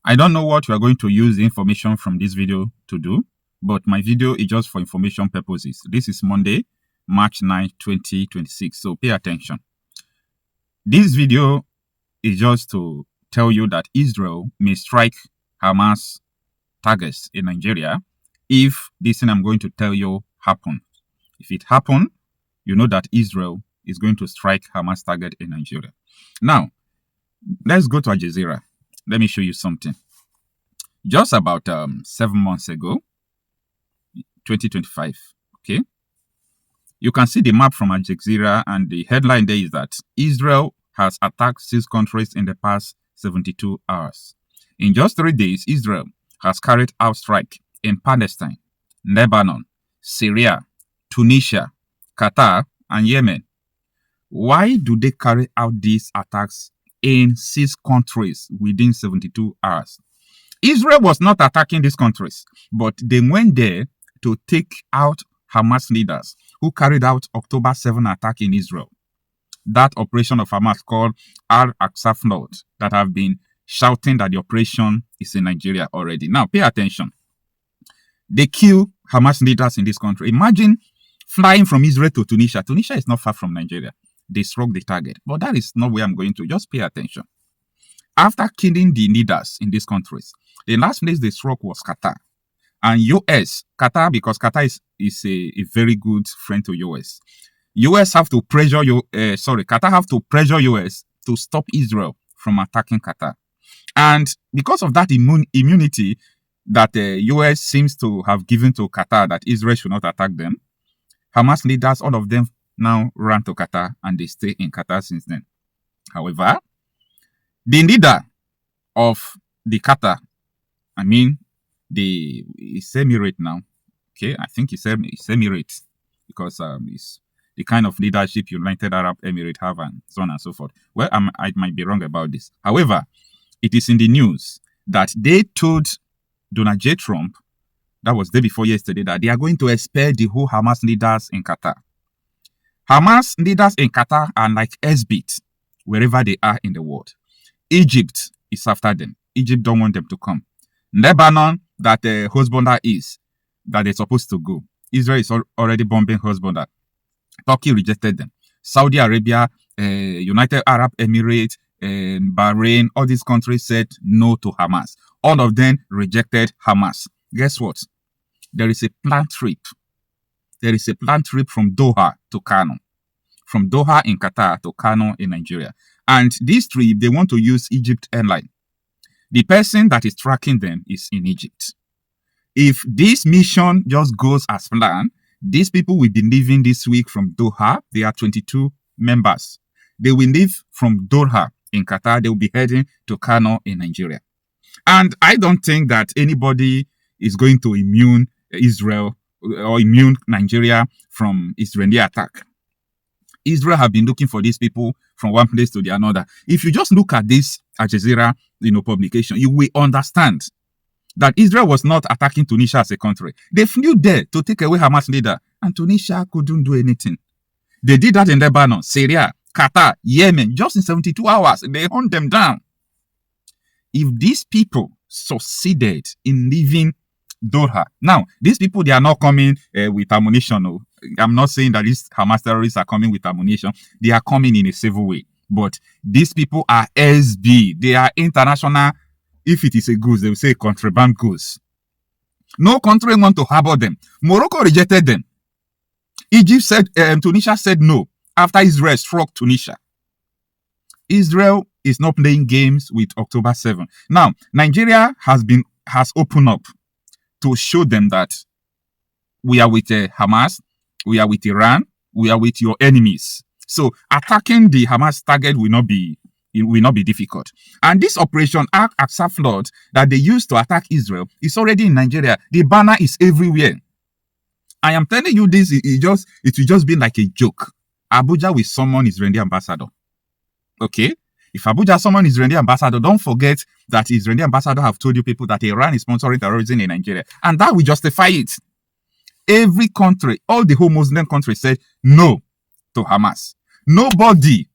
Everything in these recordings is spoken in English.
I don't know what you are going to use the information from this video to do, but my video is just for information purposes. This is Monday, March 9, 2026. So pay attention. This video is just to tell you that Israel may strike Hamas targets in Nigeria if this thing I'm going to tell you happens. If it happens, you know that Israel is going to strike Hamas target in Nigeria. Now, let's go to Al Jazeera. Let me show you something. Just about 7 months ago, 2025, okay, you can see the map from Al Jazeera, and the headline there is that Israel has attacked 6 countries in the past 72 hours. In just 3 days, Israel has carried out strikes in Palestine, Lebanon, Syria, Tunisia, Qatar, and Yemen. Why do they carry out these attacks in 6 countries within 72 hours? Israel was not attacking these countries, but they went there to take out Hamas leaders who carried out October 7 attack in Israel. That operation of Hamas called Unclassified that have been shouting that the operation is in Nigeria already. Now, pay attention. They kill Hamas leaders in this country. Imagine flying from Israel to Tunisia. Tunisia is not far from Nigeria. They struck the target. But that is not where I'm going to. Just pay attention. After killing the leaders in these countries, the last place they struck was Qatar. And US, Qatar, because Qatar is a very good friend to US. US have to pressure Qatar have to pressure US to stop Israel from attacking Qatar. And because of that immunity that US seems to have given to Qatar, that Israel should not attack them, Hamas leaders, all of them now ran to Qatar, and they stay in Qatar since then. However, the leader of the Qatar, it's Emirate now. Okay, I think it's Emirate because it's the kind of leadership United Arab Emirates have, and so on and so forth. Well, I might be wrong about this. However, it is in the news that they told Donald J. Trump, that was the day before yesterday, that they are going to expel the whole Hamas leaders in Qatar. Hamas leaders in Qatar are like SBIT wherever they are in the world. Egypt is after them. Egypt don't want them to come. Lebanon, that Hezbollah is, that they're supposed to go. Israel is already bombing Hezbollah. Turkey rejected them. Saudi Arabia, United Arab Emirates, Bahrain, all these countries said no to Hamas. All of them rejected Hamas. Guess what? There is a planned trip. There is a planned trip from Doha to Kano. From Doha in Qatar to Kano in Nigeria. And this trip, they want to use Egypt airline. The person that is tracking them is in Egypt. If this mission just goes as planned, these people will be leaving this week from Doha. They are 22 members. They will leave from Doha in Qatar. They will be heading to Kano in Nigeria. And I don't think that anybody is going to immune Israel or immune Nigeria from Israeli attack. Israel have been looking for these people from one place to the another. If you just look at this Al Jazeera, publication, you will understand that Israel was not attacking Tunisia as a country. They flew there to take away Hamas leader, and Tunisia couldn't do anything. They did that in Lebanon, Syria, Qatar, Yemen, just in 72 hours. They hunt them down. If these people succeeded in leaving Doha, now, these people, they are not coming with ammunition. No. I'm not saying that these Hamas terrorists are coming with ammunition. They are coming in a civil way. But these people are SB. They are international. If it is a goods, they will say contraband goods. No country want to harbor them. Morocco rejected them. Egypt said, Tunisia said no after Israel struck Tunisia. Israel is not playing games with October 7. Now, Nigeria has opened up to show them that we are with Hamas, we are with Iran, we are with your enemies. So attacking the Hamas target will not be difficult. And this operation Unclassified that they used to attack Israel is already in Nigeria. The banner is everywhere. I am telling you this, it will just be like a joke. Abuja will summon Israeli ambassador. Okay? If Abuja summon Israeli ambassador, don't forget that Israeli ambassador have told you people that Iran is sponsoring terrorism in Nigeria. And that will justify it. Every country, all the whole Muslim countries said no to Hamas. Nobody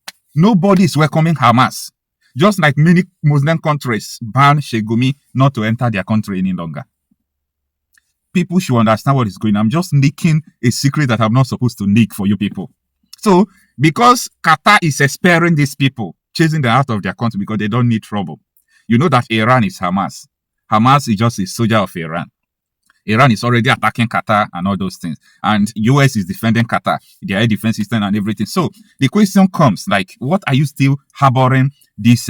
is welcoming Hamas. Just like many Muslim countries ban Sheikh Gumi not to enter their country any longer. People should understand what is going on. I'm just leaking a secret that I'm not supposed to leak for you people. So, because Qatar is sparing these people, chasing them out of their country because they don't need trouble. You know that Iran is Hamas. Hamas is just a soldier of Iran. Iran is already attacking Qatar and all those things. And US is defending Qatar, their air defense system and everything. So the question comes, like, what are you still harboring this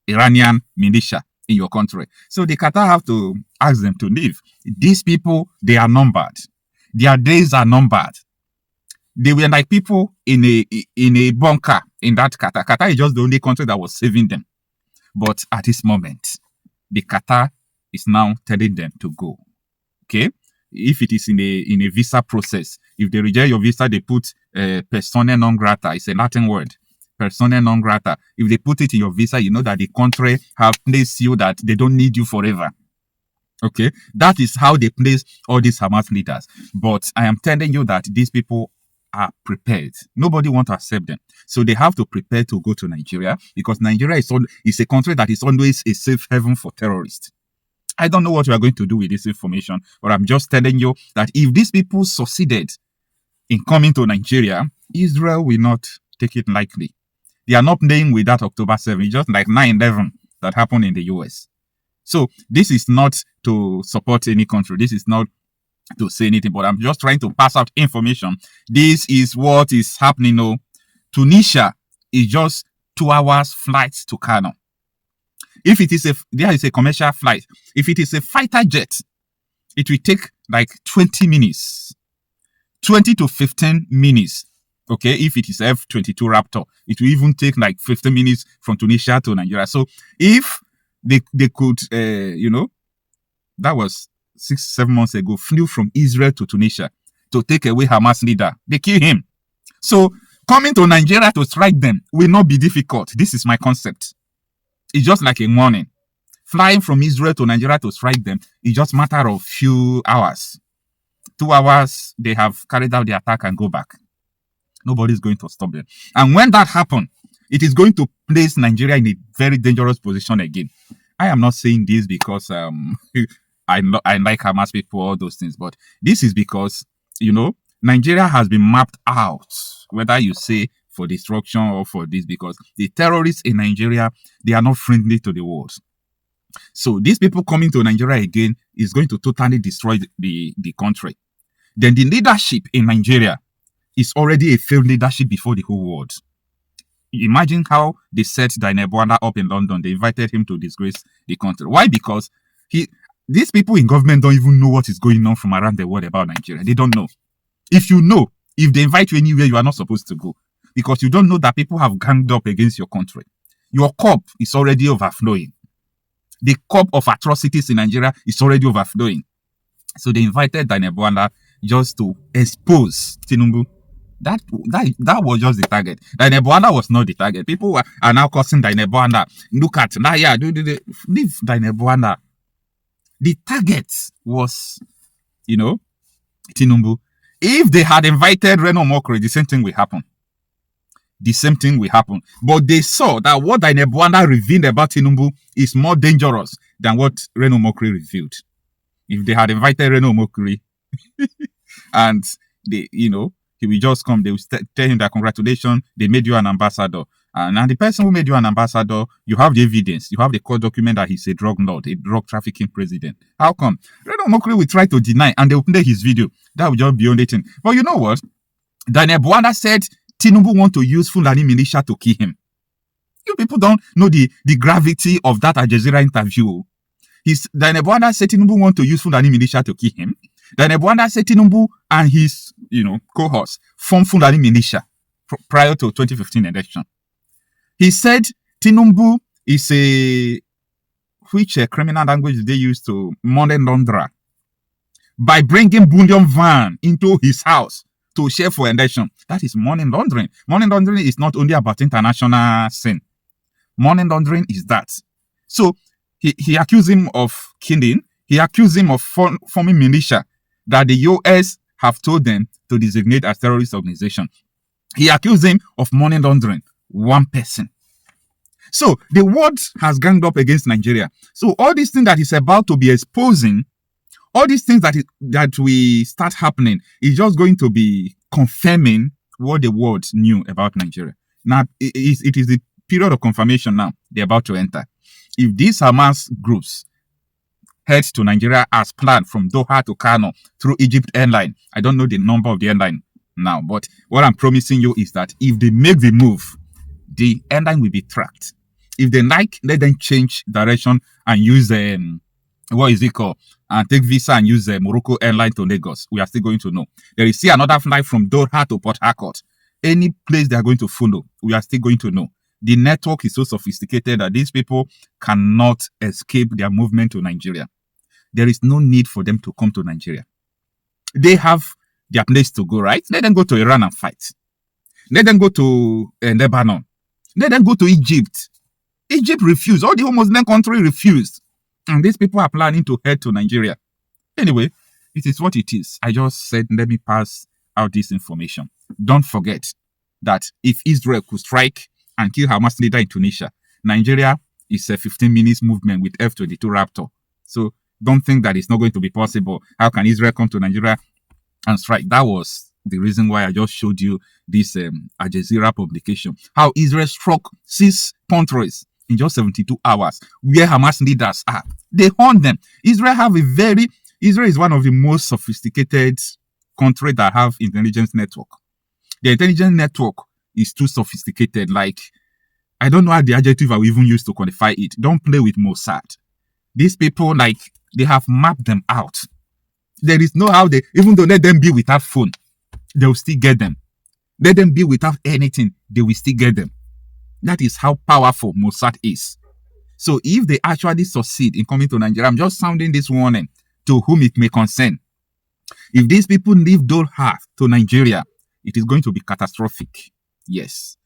Iranian militia in your country? So the Qatar have to ask them to leave. These people, they are numbered. Their days are numbered. They were like people in a bunker in that Qatar. Qatar is just the only country that was saving them. But at this moment, the Qatar is now telling them to go. Okay, if it is in a visa process, if they reject your visa, they put persona non grata. It's a Latin word, persona non grata. If they put it in your visa, you know that the country have placed you that they don't need you forever. Okay, that is how they place all these Hamas leaders. But I am telling you that these people are prepared. Nobody wants to accept them. So they have to prepare to go to Nigeria, because Nigeria is a country that is always a safe haven for terrorists. I don't know what we are going to do with this information, but I'm just telling you that if these people succeeded in coming to Nigeria, Israel will not take it lightly. They are not playing with that October 7. It's just like 9/11 that happened in the US. So this is not to support any country. This is not to say anything, but I'm just trying to pass out information. This is what is happening now. Tunisia is just 2 hours flight to Kano. If it is there is a commercial flight. If it is a fighter jet, it will take like 20 minutes. 20 to 15 minutes. Okay, if it is F-22 Raptor, it will even take like 15 minutes from Tunisia to Nigeria. So if they could, that was 6-7 months ago, flew from Israel to Tunisia to take away Hamas leader. They kill him. So coming to Nigeria to strike them will not be difficult. This is my concept. It's just like a morning. Flying from Israel to Nigeria to strike them is just a matter of few hours. 2 hours, they have carried out the attack and go back. Nobody's going to stop them. And when that happens, it is going to place Nigeria in a very dangerous position again. I am not saying this because I like Hamas people, all those things, but this is because, Nigeria has been mapped out, whether you say for destruction or for this, because the terrorists in Nigeria, they are not friendly to the world. So these people coming to Nigeria again is going to totally destroy the country. Then the leadership in Nigeria is already a failed leadership before the whole world. Imagine how they set Daniel Bwanda up in London. They invited him to disgrace the country. Why? Because these people in government don't even know what is going on from around the world about Nigeria. They don't know. If they invite you anywhere, you are not supposed to go, because you don't know that people have ganged up against your country. Your cup is already overflowing. The cup of atrocities in Nigeria is already overflowing. So they invited Daniel Bwanda just to expose Tinubu. That was just the target. Daniel Bwanda was not the target. People are now cursing Daniel Bwanda. Look at leave Daniel Bwanda. The target was, Tinubu. If they had invited Reno Mokri, the same thing will happen. The same thing will happen. But they saw that what Daniel Bwanda revealed about Tinubu is more dangerous than what Reno Mokri revealed. If they had invited Reno Mokri and he will just come, they will tell him that congratulations, they made you an ambassador. And the person who made you an ambassador, you have the evidence, you have the court document that he's a drug lord, a drug trafficking president. How come? Reno Mokri will try to deny and they will play his video. That will just be only thing. But you know what? Daniel Bwanda said Tinubu want to use Fulani militia to kill him. You people don't know the gravity of that Al Jazeera interview. Daniel Bwanda said Tinubu want to use Fulani militia to kill him. Daniel Bwanda said Tinubu and his, cohorts formed Fulani militia prior to 2015 election. He said Tinubu is which criminal language they use to money launderer, by bringing bullion van into his house to share for election. That is money laundering. Money laundering is not only about international sin. Money laundering is that. So he accused him of killing. He accused him of forming militia that the US have told them to designate as terrorist organization. He accused him of money laundering. One person. So the world has ganged up against Nigeria. So all these things that is about to be exposing, all these things that we start happening is just going to be confirming what the world knew about Nigeria. Now, it is the period of confirmation now they're about to enter. If these Hamas groups head to Nigeria as planned from Doha to Kano through Egypt airline, I don't know the number of the airline now, but what I'm promising you is that if they make the move, the airline will be tracked. If they like, let them change direction and use what is it called? And take visa and use the Morocco airline to Lagos. We are still going to know. There is still another flight from Doha to Port Harcourt. Any place they are going to follow, we are still going to know. The network is so sophisticated that these people cannot escape their movement to Nigeria. There is no need for them to come to Nigeria. They have their place to go, right? Let them go to Iran and fight. Let them go to Lebanon. Let them go to Egypt. Egypt refused. All the Muslim countries refused. And these people are planning to head to Nigeria. Anyway, it is what it is. I just said, let me pass out this information. Don't forget that if Israel could strike and kill Hamas leader in Tunisia, Nigeria is a 15 minutes movement with F-22 Raptor. So don't think that it's not going to be possible. How can Israel come to Nigeria and strike? That was the reason why I just showed you this Al Jazeera publication. How Israel struck 6 countries in just 72 hours where Hamas leaders are. They hunt them. Israel is one of the most sophisticated countries that have intelligence network. The intelligence network is too sophisticated. Like, I don't know how the adjective I will even use to qualify it. Don't play with Mossad. These people, like, they have mapped them out. There is no how even though let them be without phone, they will still get them. Let them be without anything, they will still get them. That is how powerful Mossad is. So if they actually succeed in coming to Nigeria, I'm just sounding this warning to whom it may concern. If these people leave Doha to Nigeria, it is going to be catastrophic. Yes.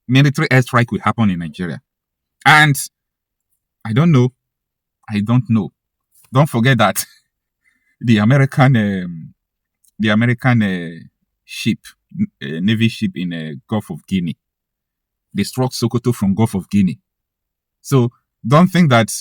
Military airstrike will happen in Nigeria. And I don't know. Don't forget that the American ship, Navy ship in Gulf of Guinea, they struck Sokoto from Gulf of Guinea. So don't think that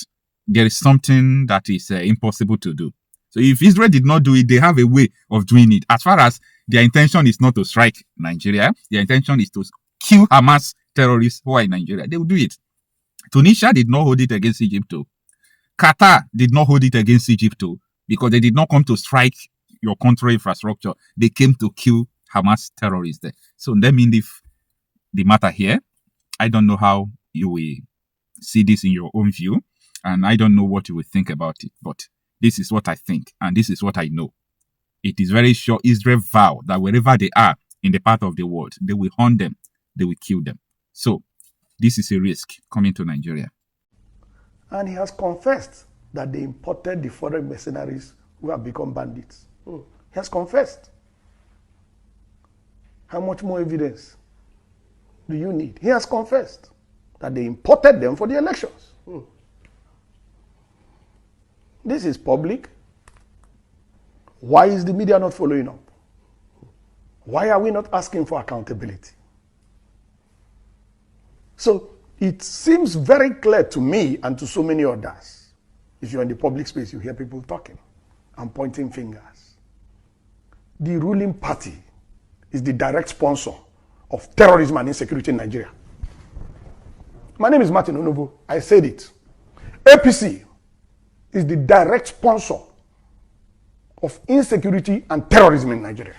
there is something that is impossible to do. So if Israel did not do it, they have a way of doing it. As far as their intention is not to strike Nigeria, their intention is to kill Hamas terrorists who are in Nigeria. They will do it. Tunisia did not hold it against Egypt too. Qatar did not hold it against Egypt too, because they did not come to strike your country infrastructure. They came to kill Hamas terrorists there. So let me leave the matter here. I don't know how you will see this in your own view, and I don't know what you will think about it, but this is what I think, and this is what I know. It is very sure Israel vow that wherever they are in the part of the world, they will hunt them, they will kill them. So this is a risk coming to Nigeria. And he has confessed that they imported the foreign mercenaries who have become bandits. He has confessed. How much more evidence do you need? He has confessed that they imported them for the elections. This is public. Why is the media not following up? Why are we not asking for accountability? So it seems very clear to me and to so many others. If you're in the public space, you hear people talking and pointing fingers. The ruling party is the direct sponsor of terrorism and insecurity in Nigeria. My name is Martin Onobo. I said it. APC is the direct sponsor of insecurity and terrorism in Nigeria.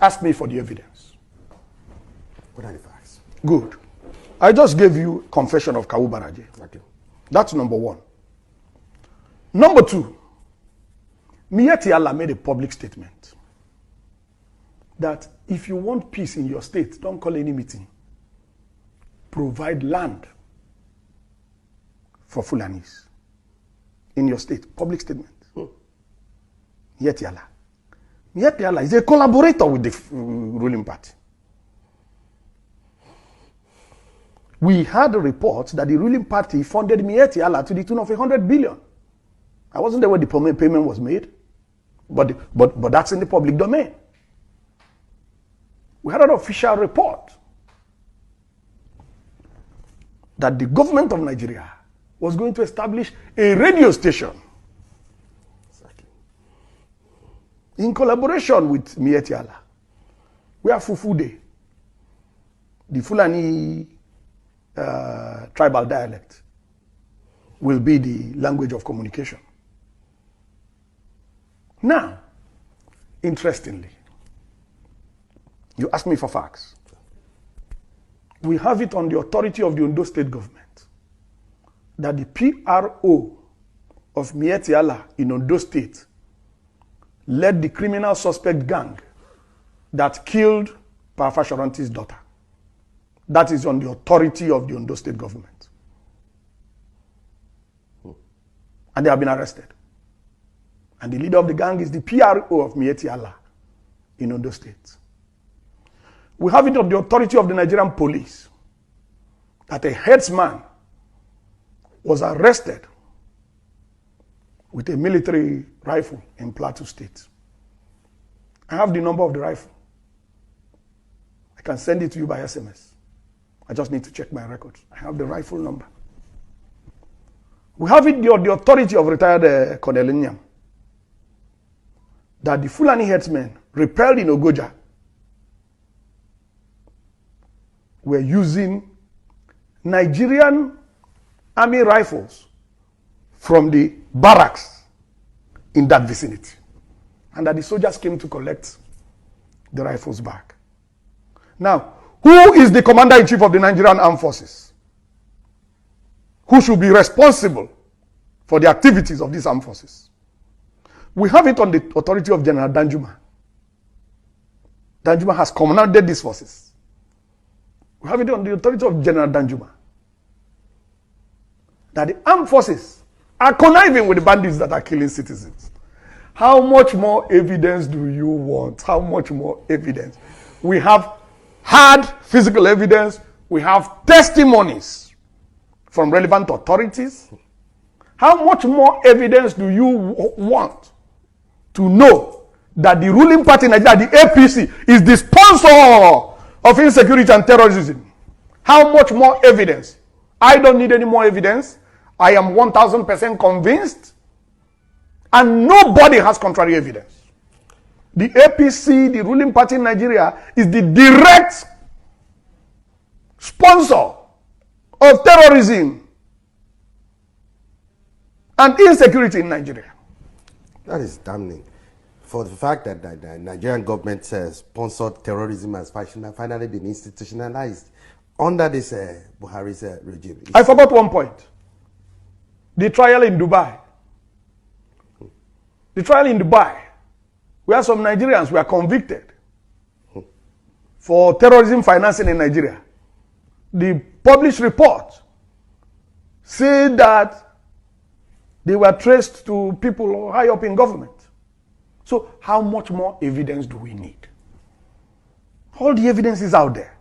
Ask me for the evidence. What are the facts? Good. I just gave you confession of Kawu Baraje. Okay. That's number one. Number two, Miyetti Allah made a public statement that if you want peace in your state, don't call any meeting. Provide land for Fulanis in your state. Public statement. Miyetti Allah. Miyetti Allah is a collaborator with the ruling party. We had a report that the ruling party funded Miyetti Allah to the tune of 100 billion. I wasn't there when the payment was made, but that's in the public domain. We had an official report. that the government of Nigeria was going to establish a radio station in collaboration with Miyetti Allah, where Fufude, the Fulani tribal dialect, will be the language of communication. Now, interestingly, you asked me for facts. We have it on the authority of the Ondo State government that the PRO of Miyetti Allah in Ondo State led the criminal suspect gang that killed Parafashoranti's daughter. That is on the authority of the Ondo State government. And they have been arrested. And the leader of the gang is the PRO of Miyetti Allah in Ondo State. We have it on the authority of the Nigerian police that a headsman was arrested with a military rifle in Plateau State. I have the number of the rifle. I can send it to you by SMS. I just need to check my records. I have the rifle number. We have it on the authority of retired Colonel Nyam that the Fulani headsmen repelled in Ogoja were using Nigerian army rifles from the barracks in that vicinity, and that the soldiers came to collect the rifles back. Now, who is the commander-in-chief of the Nigerian Armed Forces? Who should be responsible for the activities of these armed forces? We have it on the authority of General Danjuma. Danjuma has commanded these forces. We have it on the authority of General Danjuma that the armed forces are conniving with the bandits that are killing citizens. How much more evidence do you want? How much more evidence? We have hard physical evidence. We have testimonies from relevant authorities. How much more evidence do you want to know that the ruling party in Nigeria, the APC, is the sponsor of insecurity and terrorism? How much more evidence? I don't need any more evidence. I am 1000% convinced, and nobody has contrary evidence. The APC, the ruling party in Nigeria, is the direct sponsor of terrorism and insecurity in Nigeria. That is damning. For the fact that the Nigerian government sponsored terrorism has finally been institutionalized under this Buhari's regime. I forgot one point. The trial in Dubai. The trial in Dubai, where some Nigerians were convicted for terrorism financing in Nigeria. The published report said that they were traced to people high up in government. So how much more evidence do we need? All the evidence is out there.